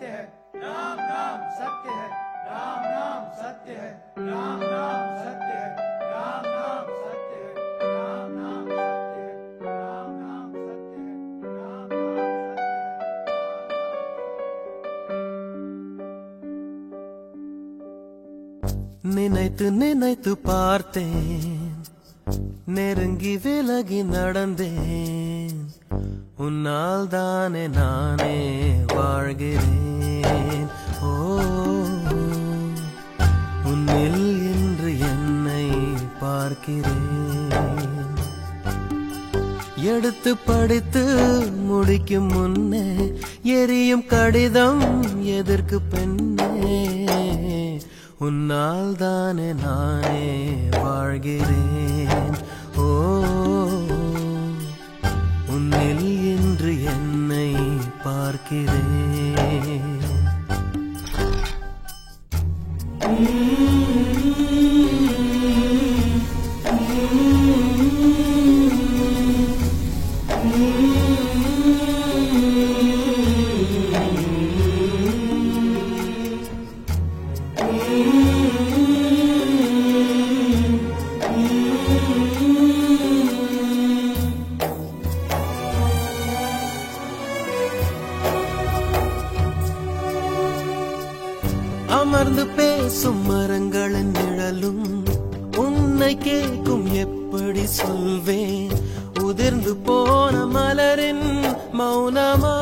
सत्य है, राम नाम सत्य है, राम नाम सत्य है, राम नाम सत्य है, राम नाम सत्य है, राम नाम सत्य है, राम नाम सत्य है, राम नाम सत्य है। நினைத்து நினைத்து பார்த்தேன், நெருங்கி விலகி நடந்தேன், உன்னால் தானே நானே வாழ்கிறேன். ஓ, உன்னில் இன்று என்னை பார்க்கிறேன். எடுத்து படித்து முடிக்கும் முன்னே எரியும் கடிதம் எதற்கு பெண்ணே, உன்னால் தானே நானே வாழ்கிறேன். ஓ, உன்னில் இன்று என்னை பார்க்கிறேன். அமர்ந்து பேசும் மரங்களின் நிழலும் உன்னை கேட்கும், எப்படி சொல்வேன் உதிர்ந்து போன மலரின் மௌனமா.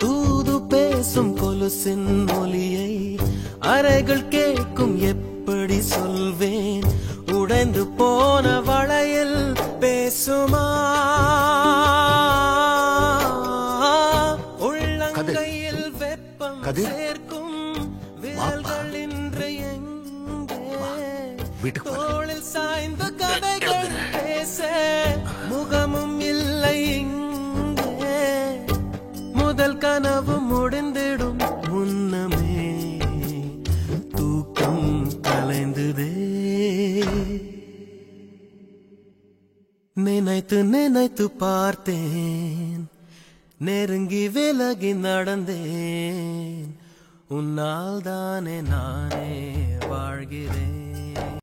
தூது பேசும் கொலுசின் ஒலியை அறைகள் கேட்கும், எப்படி சொல்வேன் உடைந்து போன வளையல் பேசுமா. உள்ளங்கையில் வெப்பம் சேர்க்கும் விரல்கள் இன்று எங்கே, தோளில் சாய்ந்த கதைகள் பேச முகமும் இல்லை இங்கே. முதல் கனவு முடிந்திடும் முன்னமே தூக்கம் கலைந்ததே. நினைத்து நினைத்து பார்த்தேன், நெருங்கி விலகி நடந்தேன், உன்னால் தானே நானே வாழ்கிறேன்.